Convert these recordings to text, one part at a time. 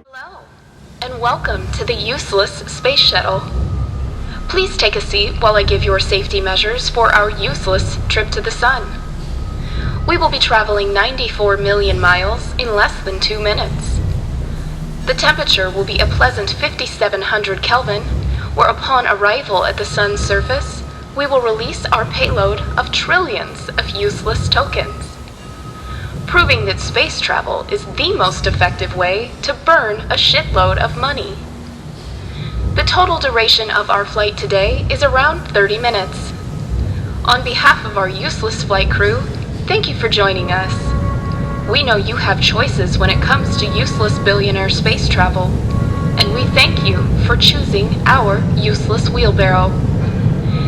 Hello, and welcome to the useless space shuttle. Please take a seat while I give your safety measures for our useless trip to the sun. We will be traveling 94 million miles in less than 2 minutes. The temperature will be a pleasant 5700 Kelvin, where upon arrival at the sun's surface, we will release our payload of trillions of useless tokens, proving that space travel is the most effective way to burn a shitload of money. The total duration of our flight today is around 30 minutes. On behalf of our useless flight crew, thank you for joining us. We know you have choices when it comes to useless billionaire space travel, and we thank you for choosing our useless wheelbarrow.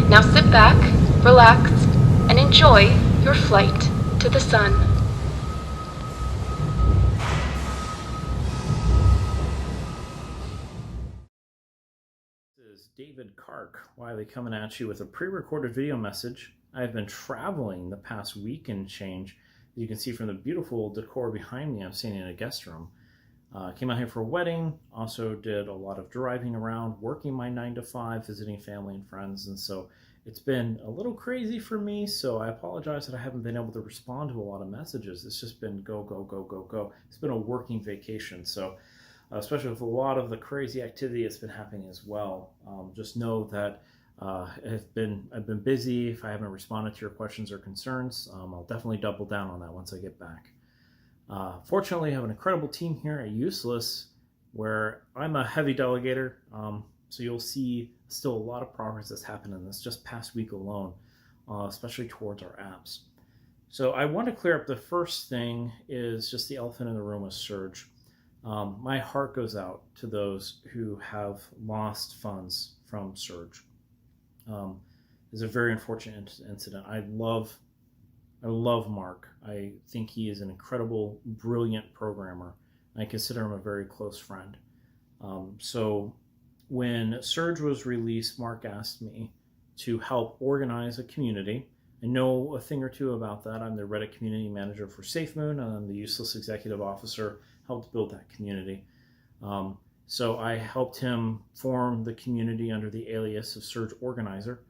Now sit back, relax, and enjoy your flight to the sun. This is David Kark, Wiley, coming at you with a pre-recorded video message. I've been traveling the past week and change. As you can see from the beautiful decor behind me, I'm staying in a guest room. Came out here for a wedding, also did a lot of driving around, working my 9 to 5, visiting family and friends, and so it's been a little crazy for me, so I apologize that I haven't been able to respond to a lot of messages. It's just been go, go, go, go, go. It's been a working vacation, so especially with a lot of the crazy activity that's been happening as well. Just know that I've been busy. If I haven't responded to your questions or concerns, I'll definitely double down on that once I get back. Fortunately, I have an incredible team here at Useless, where I'm a heavy delegator, so you'll see still a lot of progress that's happened in this just past week alone, especially towards our apps. So I want to clear up, the first thing is just the elephant in the room with Surge. My heart goes out to those who have lost funds from Surge. It's a very unfortunate incident. I love Mark. I think he is an incredible, brilliant programmer. I consider him a very close friend. So when Surge was released, Mark asked me to help organize a community. I know a thing or two about that. I'm the Reddit community manager for SafeMoon, and I'm the Useless executive officer, helped build that community. So I helped him form the community under the alias of Surge Organizer.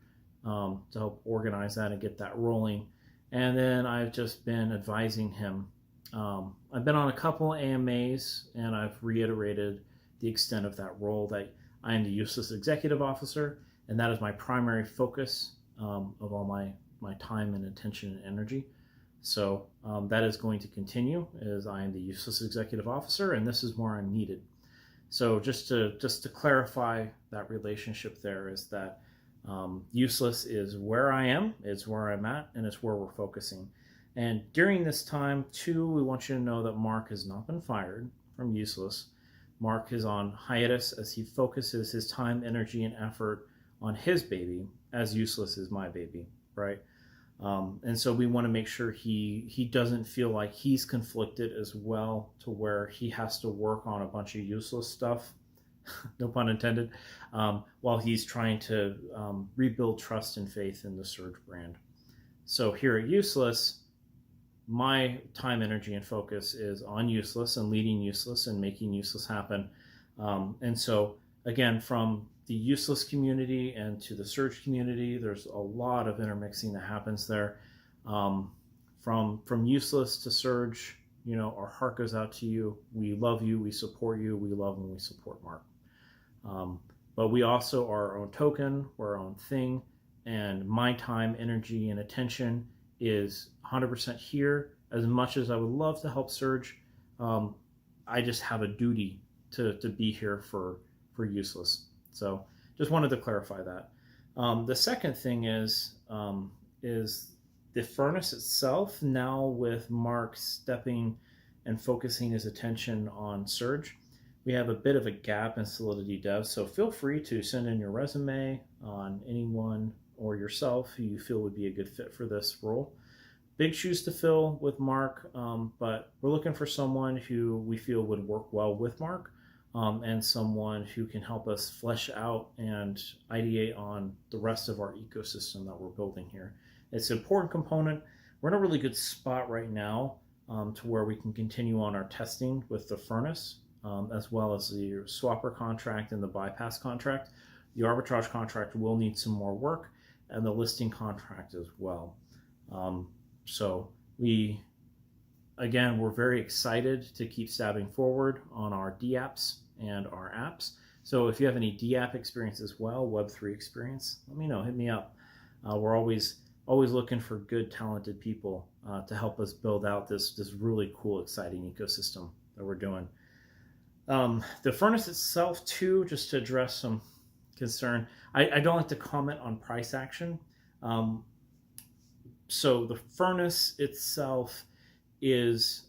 to help organize that and get that rolling. And then I've just been advising him. I've been on a couple of AMAs, and I've reiterated the extent of that role, that I am the useless executive officer, and that is my primary focus of all my time and attention and energy. So that is going to continue, as I am the useless executive officer, and this is where I'm needed. So just to clarify that relationship, there is that useless is where I am, it's where I'm at, and it's where we're focusing. And during this time, too, we want you to know that Mark has not been fired from useless. Mark is on hiatus as he focuses his time, energy, and effort on his baby, as useless is my baby, right? And so we want to make sure he doesn't feel like he's conflicted as well, to where he has to work on a bunch of useless stuff, no pun intended, while he's trying to rebuild trust and faith in the Surge brand. So here at Useless, my time, energy, and focus is on Useless and leading Useless and making Useless happen. And so again, from the Useless community and to the Surge community, there's a lot of intermixing that happens there. From Useless to Surge, our heart goes out to you. We love you. We support you. We love and we support Mark. But we also are our own token. We're our own thing. And my time, energy, and attention is 100% here. As much as I would love to help Surge, I just have a duty to be here for Useless. So just wanted to clarify that. The second thing is the furnace itself, now with Mark stepping and focusing his attention on Surge. We have a bit of a gap in Solidity Dev, so feel free to send in your resume on anyone or yourself who you feel would be a good fit for this role. Big shoes to fill with Mark, but we're looking for someone who we feel would work well with Mark, and someone who can help us flesh out and ideate on the rest of our ecosystem that we're building here. It's an important component. We're in a really good spot right now to where we can continue on our testing with the furnace, as well as the swapper contract and the bypass contract. The arbitrage contract will need some more work, and the listing contract as well. So we're very excited to keep stabbing forward on our DApps and our apps. So if you have any DApp experience as well, Web3 experience, let me know, hit me up. We're always looking for good, talented people to help us build out this really cool, exciting ecosystem that we're doing. The furnace itself too, just to address some concern, I don't like to comment on price action. So the furnace itself is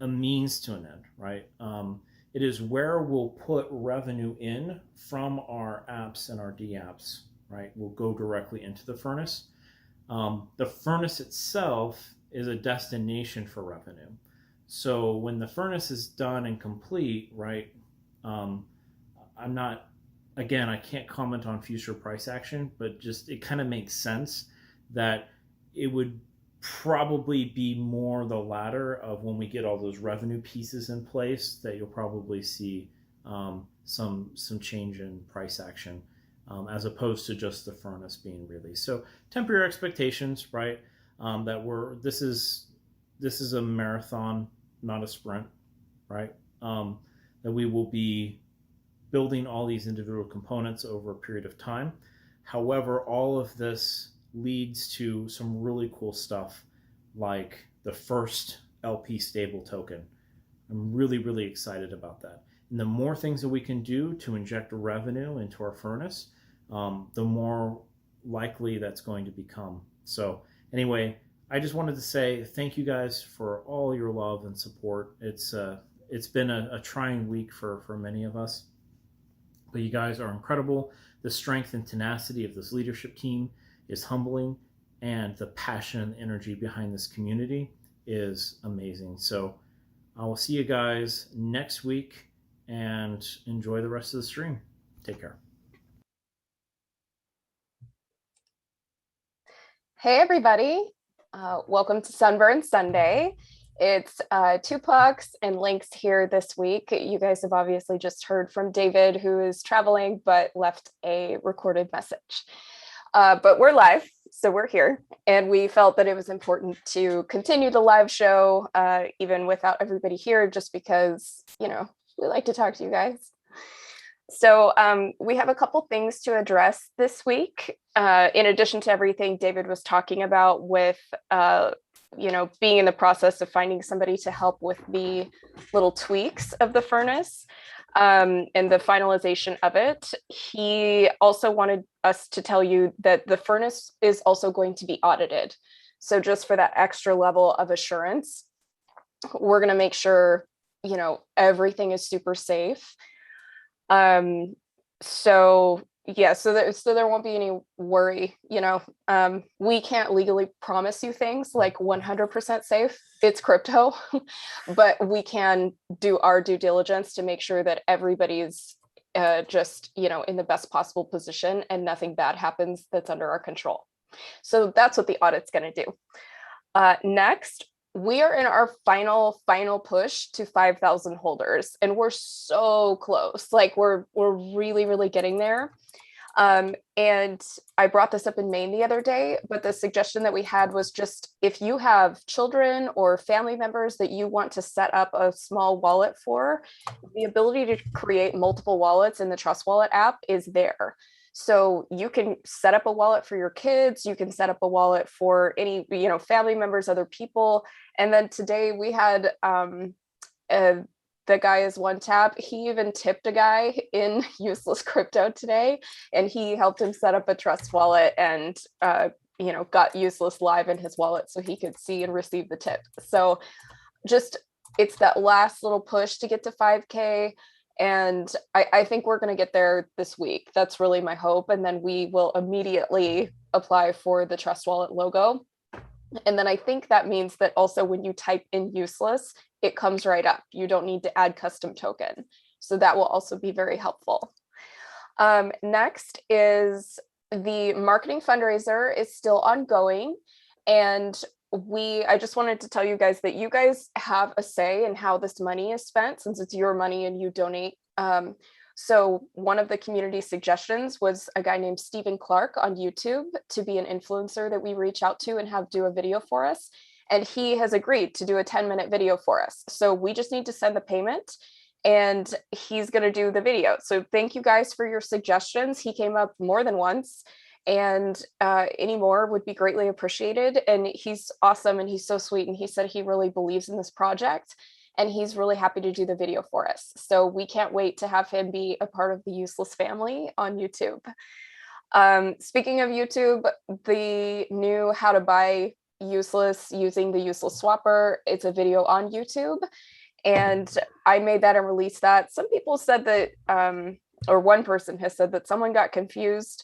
a means to an end, right? It is where we'll put revenue in from our apps and our DApps, right? We'll go directly into the furnace. The furnace itself is a destination for revenue. So when the furnace is done and complete, right, I can't comment on future price action, but just it kind of makes sense that it would probably be more the latter of when we get all those revenue pieces in place, that you'll probably see some change in price action, as opposed to just the furnace being released. So temper your expectations, right? That this is a marathon, not a sprint, right? That we will be building all these individual components over a period of time. However, all of this leads to some really cool stuff, like the first LP stable token. I'm really, really excited about that. And the more things that we can do to inject revenue into our furnace, the more likely that's going to become. So anyway, I just wanted to say thank you guys for all your love and support. It's been a trying week for many of us, but you guys are incredible. The strength and tenacity of this leadership team is humbling, and the passion and energy behind this community is amazing. So I will see you guys next week, and enjoy the rest of the stream. Take care. Hey everybody, welcome to Sunburn Sunday. It's 2 pucks and links here this week. You guys have obviously just heard from David, who is traveling but left a recorded message. But we're live, so we're here. And we felt that it was important to continue the live show, even without everybody here, just because, we like to talk to you guys. So we have a couple things to address this week, in addition to everything David was talking about with, being in the process of finding somebody to help with the little tweaks of the furnace and the finalization of it. He also wanted us to tell you that the furnace is also going to be audited. So just for that extra level of assurance, we're going to make sure, everything is super safe. So there won't be any worry, we can't legally promise you things like 100% safe. It's crypto, but we can do our due diligence to make sure that everybody's just, in the best possible position and nothing bad happens that's under our control. So that's what the audit's going to do. Next, we are in our final push to 5,000 holders, and we're so close. Like we're really, really getting there. And I brought this up in Maine the other day, but the suggestion that we had was just if you have children or family members that you want to set up a small wallet for, the ability to create multiple wallets in the Trust Wallet app is there. So you can set up a wallet for your kids, you can set up a wallet for any, family members, other people. And then today we had the guy is one tap. He even tipped a guy in Useless Crypto today, and he helped him set up a Trust Wallet and got Useless live in his wallet so he could see and receive the tip. So just it's that last little push to get to 5K. And I think we're going to get there this week. That's really my hope. And then we will immediately apply for the Trust Wallet logo. And then I think that means that also when you type in Useless, it comes right up. You don't need to add custom token. So that will also be very helpful. Next is the marketing fundraiser is still ongoing. And I just wanted to tell you guys that you guys have a say in how this money is spent, since it's your money and you donate. So one of the community suggestions was a guy named Stephen Clark on YouTube to be an influencer that we reach out to and have do a video for us. And he has agreed to do a 10-minute video for us. So we just need to send the payment and he's going to do the video. So thank you guys for your suggestions. He came up more than once, and any more would be greatly appreciated. And he's awesome and he's so sweet. And he said he really believes in this project and he's really happy to do the video for us. So we can't wait to have him be a part of the Useless family on YouTube. Speaking of YouTube, the new how to buy Useless using the Useless swapper, it's a video on YouTube. And I made that and released that. Some people said that, or one person has said that someone got confused.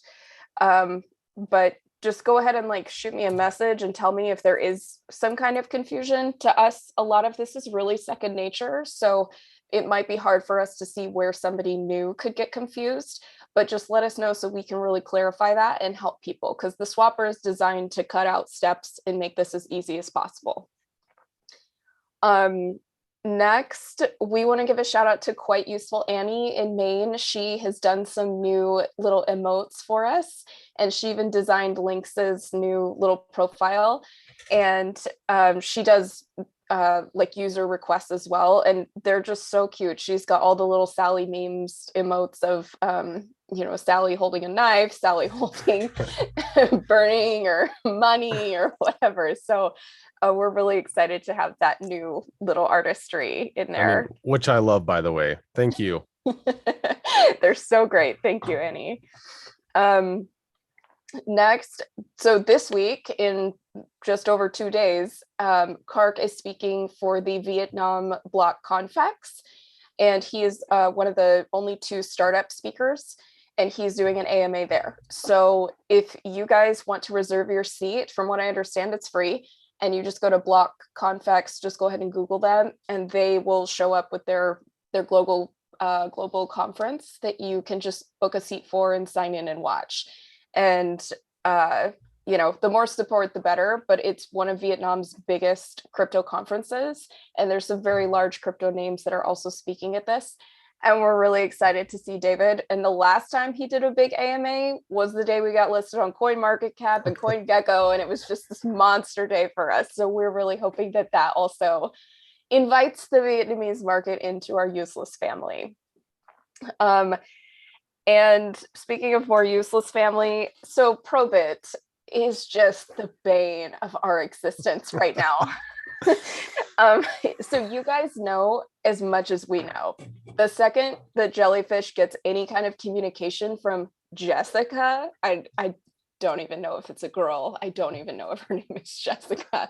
But just go ahead and shoot me a message and tell me if there is some kind of confusion. To us, a lot of this is really second nature. So it might be hard for us to see where somebody new could get confused, but just let us know so we can really clarify that and help people, because the swapper is designed to cut out steps and make this as easy as possible. Next, we want to give a shout out to Quite Useful Annie in Maine. She has done some new little emotes for us, and she even designed Lynx's new little profile. And she does user requests as well, and they're just so cute. She's got all the little Sally memes emotes of Sally holding a knife, Sally holding burning or money or whatever. So we're really excited to have that new little artistry in there. Which I love, by the way. Thank you. They're so great. Thank you, Annie. Next, so this week, in just over 2 days, Kark is speaking for the Vietnam Block Confex, and he is one of the only 2 startup speakers, and he's doing an AMA there. So if you guys want to reserve your seat, from what I understand, it's free. And you just go to Block Confex, just go ahead and Google them, and they will show up with their global conference that you can just book a seat for and sign in and watch. And the more support, the better. But it's one of Vietnam's biggest crypto conferences, and there's some very large crypto names that are also speaking at this. And we're really excited to see David. And the last time he did a big AMA was the day we got listed on CoinMarketCap and CoinGecko, and it was just this monster day for us. So we're really hoping that that also invites the Vietnamese market into our useless family. And speaking of more useless family, so Probit is just the bane of our existence right now. So you guys know as much as we know. The second that Jellyfish gets any kind of communication from Jessica, I don't even know if it's a girl. I don't even know if her name is Jessica,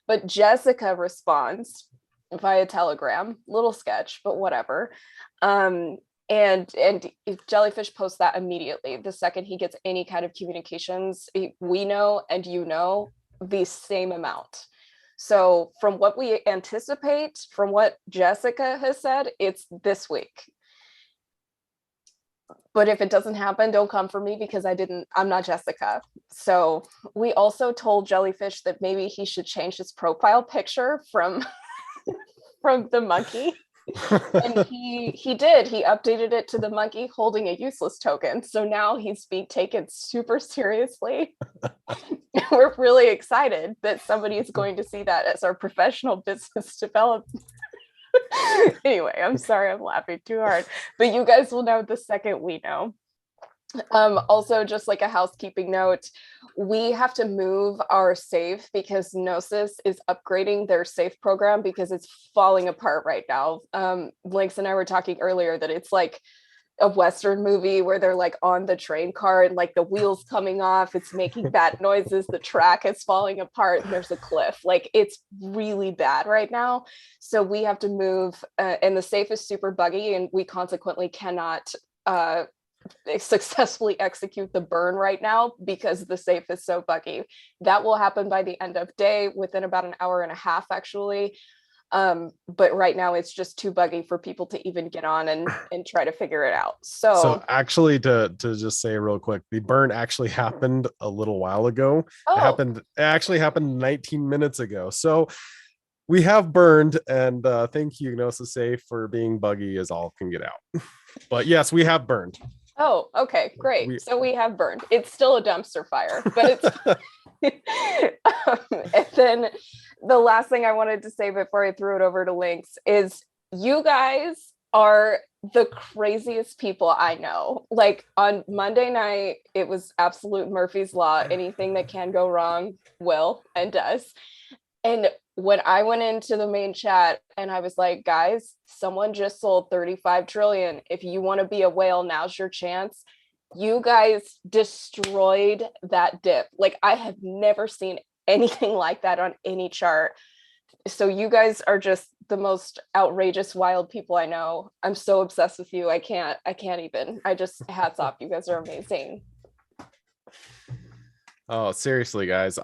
but Jessica responds via Telegram, little sketch, but whatever. And Jellyfish posts that immediately. The second he gets any kind of communications, we know and you know the same amount. So from what we anticipate, from what Jessica has said, it's this week. But if it doesn't happen, don't come for me because I'm not Jessica. So we also told Jellyfish that maybe he should change his profile picture from the monkey. And he did. He updated it to the monkey holding a useless token. So now he's being taken super seriously. We're really excited that somebody is going to see that as our professional business development. Anyway, I'm sorry I'm laughing too hard, but you guys will know the second we know. Also, just like a housekeeping note, we have to move our safe because Gnosis is upgrading their safe program because it's falling apart right now. Lynx and I were talking earlier that it's like a Western movie where they're like on the train car and like the wheels coming off, it's making bad noises, the track is falling apart, and there's a cliff. Like it's really bad right now. So we have to move, and the safe is super buggy, and we consequently cannot successfully execute the burn right now because the safe is so buggy. That will happen by the end of day, within about an hour and a half actually. But right now it's just too buggy for people to even get on and try to figure it out. So actually to just say real quick, the burn actually happened a little while ago. It actually happened 19 minutes ago. So we have burned, and thank you, Gnosis Safe, for being buggy as all can get out. But yes, we have burned. Oh, okay, great. So we have burned. It's still a dumpster fire, but it's and then the last thing I wanted to say before I threw it over to Lynx is you guys are the craziest people I know. Like on Monday night, it was absolute Murphy's Law. Anything that can go wrong will and does. And when I went into the main chat and I was like, guys, someone just sold 35 trillion. If you want to be a whale, now's your chance. You guys destroyed that dip. Like I have never seen anything like that on any chart. So you guys are just the most outrageous, wild people I know. I'm so obsessed with you. I can't even. Hats off. You guys are amazing. Oh, seriously, guys.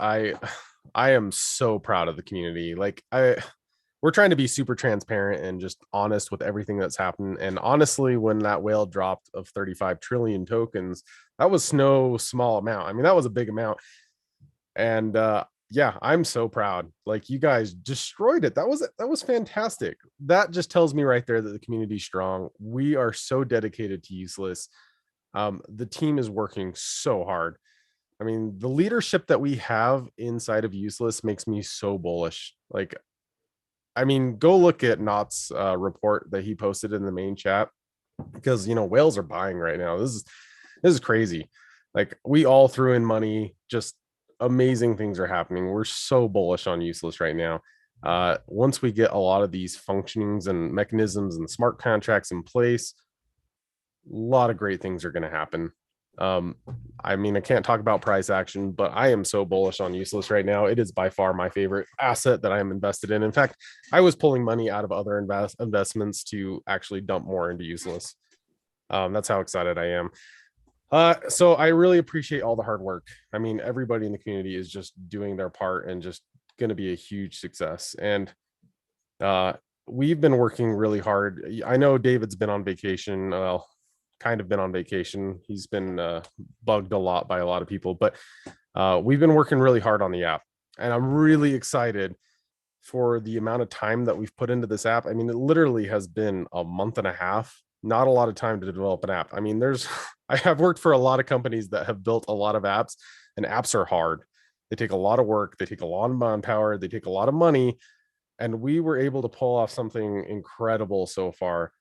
I am so proud of the community. Like we're trying to be super transparent and just honest with everything that's happened. And honestly, when that whale dropped of 35 trillion tokens, that was no small amount. I mean, that was a big amount. And yeah, I'm so proud. Like you guys destroyed it. That was fantastic. That just tells me right there that the community's strong. We are so dedicated to Useless. The team is working so hard. I mean, the leadership that we have inside of Useless makes me so bullish. Like, I mean, go look at Knott's report that he posted in the main chat, because whales are buying right now. This is crazy. Like we all threw in money. Just amazing things are happening. We're so bullish on Useless right now. Once we get a lot of these functionings and mechanisms and smart contracts in place, a lot of great things are going to happen. I mean, I can't talk about price action, but I am so bullish on Useless right now. It is by far my favorite asset that I am invested in. In fact, I was pulling money out of other investments to actually dump more into Useless. That's how excited I am. So I really appreciate all the hard work. I mean, everybody in the community is just doing their part and just going to be a huge success. And we've been working really hard. I know David's been on vacation. Well, kind of been on vacation. He's been bugged a lot by a lot of people, but we've been working really hard on the app, and I'm really excited for the amount of time that we've put into this app. I mean, it literally has been a month and a half not a lot of time to develop an app. I mean, I have worked for a lot of companies that have built a lot of apps, and apps are hard. They take a lot of work, they take a lot of manpower, they take a lot of money, and we were able to pull off something incredible so far.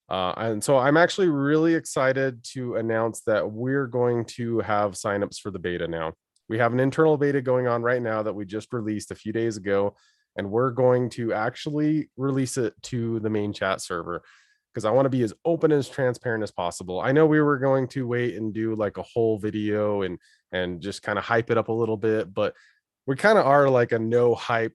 And so I'm actually really excited to announce that we're going to have signups for the beta now. We have an internal beta going on right now that we just released a few days ago, and we're going to actually release it to the main chat server because I want to be as open and as transparent as possible. I know we were going to wait and do like a whole video and just kind of hype it up a little bit, but we kind of are like a no hype,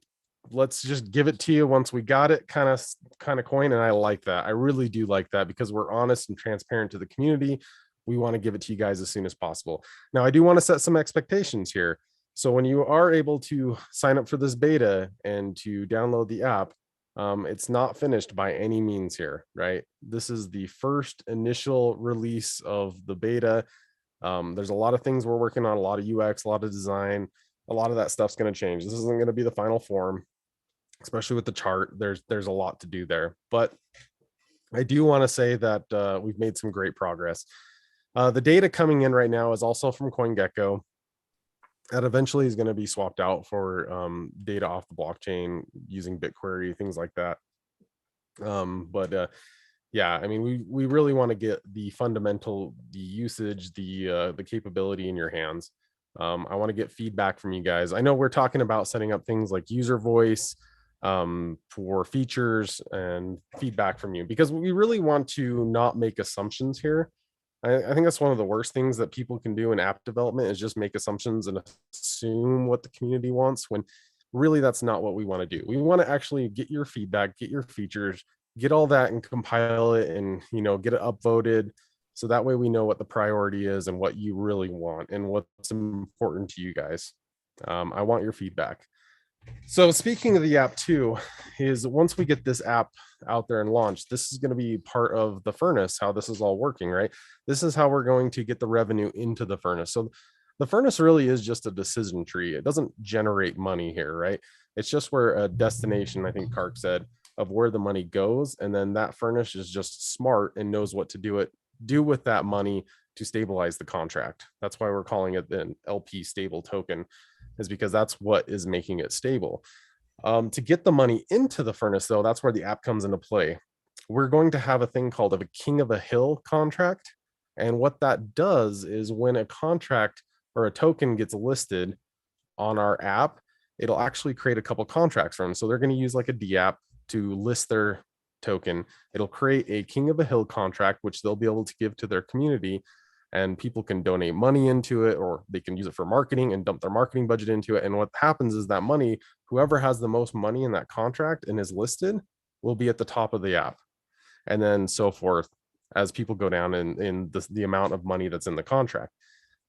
let's just give it to you once we got it kind of coin. And I like that. I really do like that because we're honest and transparent to the community. We want to give it to you guys as soon as possible. Now, I do want to set some expectations here. So when you are able to sign up for this beta and to download the app, it's not finished by any means here, right? This is the first initial release of the beta. There's a lot of things we're working on, a lot of UX, a lot of design, a lot of that stuff's going to change. This isn't going to be the final form, especially with the chart. There's a lot to do there, but I do want to say that we've made some great progress. The data coming in right now is also from CoinGecko. That eventually is going to be swapped out for data off the blockchain using BitQuery, things like that. Yeah, I mean, we really want to get the fundamental, the usage, the capability in your hands. I want to get feedback from you guys. I know we're talking about setting up things like user voice for features and feedback from you, because we really want to not make assumptions here. I think that's one of the worst things that people can do in app development is just make assumptions and assume what the community wants, when really that's not what we want to do. We want to actually get your feedback, get your features, get all that and compile it and, get it upvoted. So that way we know what the priority is and what you really want and what's important to you guys. I want your feedback. So speaking of the app too, is once we get this app out there and launched, this is going to be part of the furnace, how this is all working, right? This is how we're going to get the revenue into the furnace. So the furnace really is just a decision tree. It doesn't generate money here, right? It's just where a destination, I think Kark said, of where the money goes. And then that furnace is just smart and knows what to do with that money to stabilize the contract. That's why we're calling it an LP stable token, is because that's what is making it stable. To get the money into the furnace, though, that's where the app comes into play. We're going to have a thing called a king of a hill contract. And what that does is when a contract or a token gets listed on our app, it'll actually create a couple contracts for them. So they're going to use like a D app to list their token. It'll create a king of a hill contract, which they'll be able to give to their community, and people can donate money into it, or they can use it for marketing and dump their marketing budget into it. And what happens is that money, whoever has the most money in that contract and is listed, will be at the top of the app. And then so forth as people go down in the amount of money that's in the contract.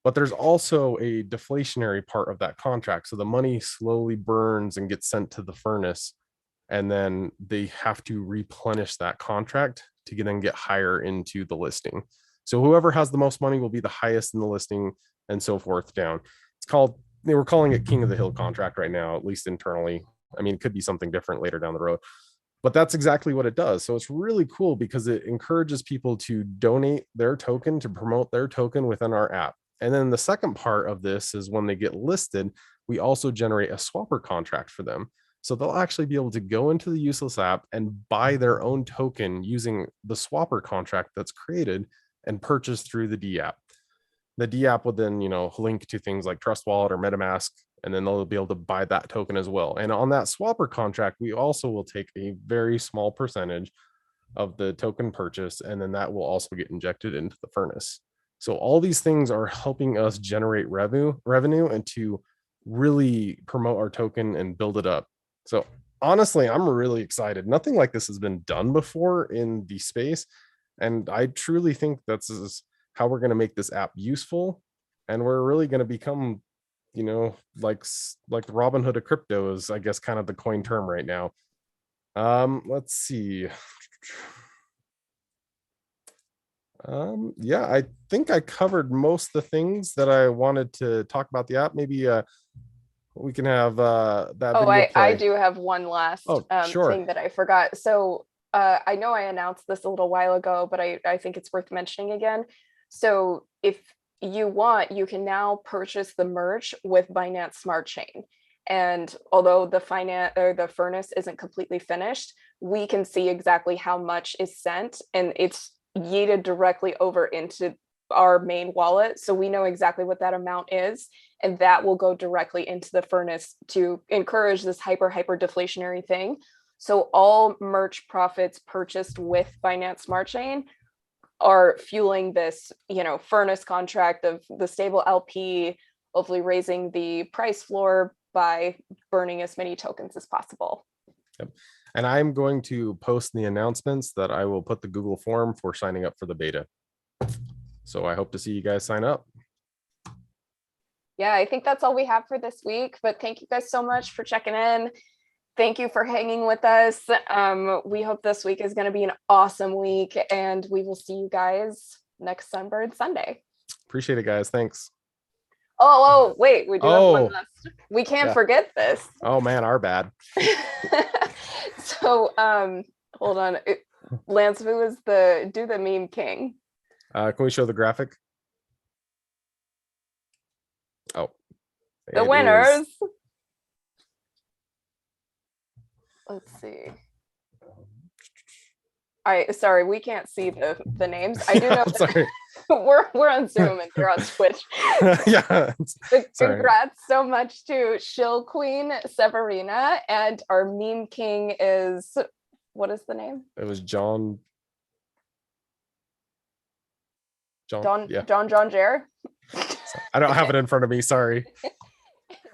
But there's also a deflationary part of that contract. So the money slowly burns and gets sent to the furnace, and then they have to replenish that contract to then get higher into the listing. So whoever has the most money will be the highest in the listing, and so forth down. They were calling it King of the Hill contract right now, at least internally. I mean, it could be something different later down the road, but that's exactly what it does. So it's really cool because it encourages people to donate their token to promote their token within our app. And then the second part of this is when they get listed, we also generate a swapper contract for them. So they'll actually be able to go into the Useless app and buy their own token using the swapper contract that's created and purchase through the D app. The D app will then, link to things like Trust Wallet or MetaMask, and then they'll be able to buy that token as well. And on that swapper contract, we also will take a very small percentage of the token purchase, and then that will also get injected into the furnace. So all these things are helping us generate revenue and to really promote our token and build it up. So honestly, I'm really excited. Nothing like this has been done before in the space. And I truly think that's how we're going to make this app useful. And we're really going to become, like the Robin Hood of crypto is, I guess, kind of the coin term right now. Let's see. Yeah, I think I covered most of the things that I wanted to talk about the app. Maybe we can have that video play. I do have one last sure. thing that I forgot. So I know I announced this a little while ago, but I think it's worth mentioning again. So if you want, you can now purchase the merch with Binance Smart Chain. And although the furnace isn't completely finished, we can see exactly how much is sent, and it's yeeted directly over into our main wallet. So we know exactly what that amount is, and that will go directly into the furnace to encourage this hyper deflationary thing. So all merch profits purchased with Binance Smart Chain are fueling this, furnace contract of the stable LP, hopefully raising the price floor by burning as many tokens as possible. Yep. And I'm going to post the announcements that I will put the Google form for signing up for the beta. So I hope to see you guys sign up. Yeah, I think that's all we have for this week, but thank you guys so much for checking in. Thank you for hanging with us. We hope this week is going to be an awesome week, and we will see you guys next Sunburn Sunday. Appreciate it, guys. Thanks. Oh, wait, we do have one last. We can't forget this. Oh man, our bad. So, hold on. Lance, who is do the meme king? Can we show the graphic? Oh, the winners. Let's see. Sorry, we can't see the names. I do know. Sorry. we're on Zoom and you're on Twitch. Yeah. Congrats so much to Shill Queen Severina, and our meme king is, what is the name? It was John Jer. I don't have it in front of me. Sorry.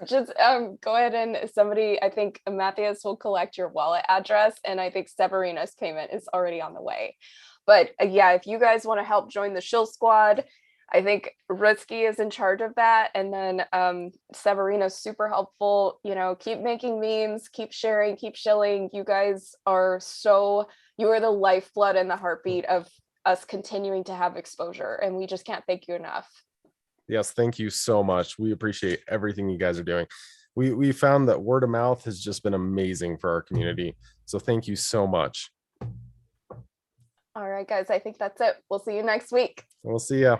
Just go ahead and I think Matthias will collect your wallet address, and I think Severina's payment is already on the way. But yeah, if you guys want to help join the Shill Squad, I think Risky is in charge of that. And then Severina's super helpful. Keep making memes, keep sharing, keep shilling. You guys you are the lifeblood and the heartbeat of us continuing to have exposure. And we just can't thank you enough. Yes, thank you so much. We appreciate everything you guys are doing. We found that word of mouth has just been amazing for our community. So thank you so much. All right, guys, I think that's it. We'll see you next week. We'll see ya.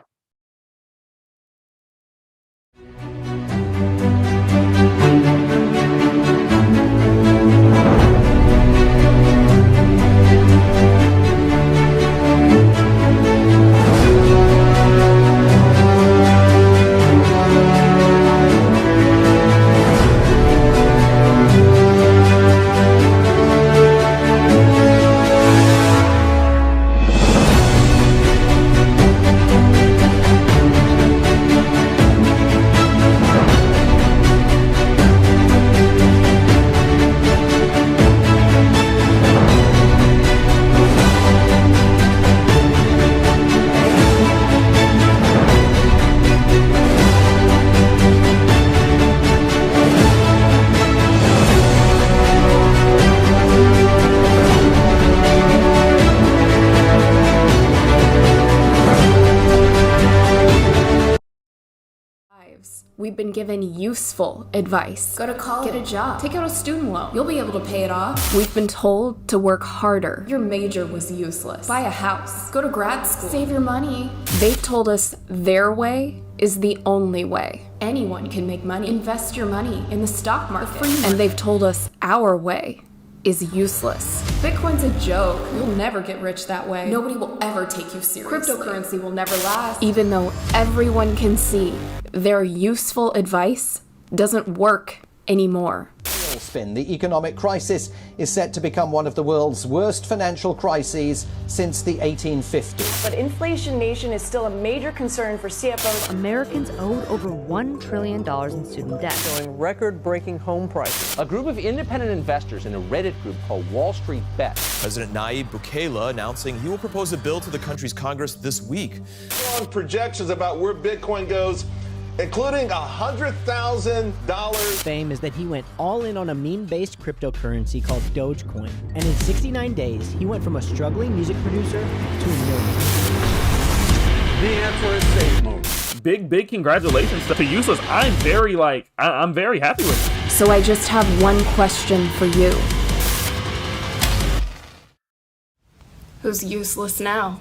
We've been given useful advice. Go to college, get a job, take out a student loan. You'll be able to pay it off. We've been told to work harder. Your major was useless. Buy a house, go to grad school, save your money. They've told us their way is the only way. Anyone can make money. Invest your money in the stock market. And they've told us our way is useless. Bitcoin's a joke. You'll never get rich that way. Nobody will ever take you seriously. Cryptocurrency will never last. Even though everyone can see their useful advice doesn't work anymore. Spin. The economic crisis is set to become one of the world's worst financial crises since the 1850s. But Inflation Nation is still a major concern for CFOs. Americans owed over $1 trillion in student debt. Showing record-breaking home prices. A group of independent investors in a Reddit group called Wall Street Bets. President Nayib Bukele announcing he will propose a bill to the country's Congress this week. On projections about where Bitcoin goes, including $100,000. Fame is that he went all in on a meme-based cryptocurrency called Dogecoin. And in 69 days, he went from a struggling music producer to a millionaire. The answer is safe mode. Big congratulations to Useless. I'm very happy with it. So I just have one question for you. who's useless now.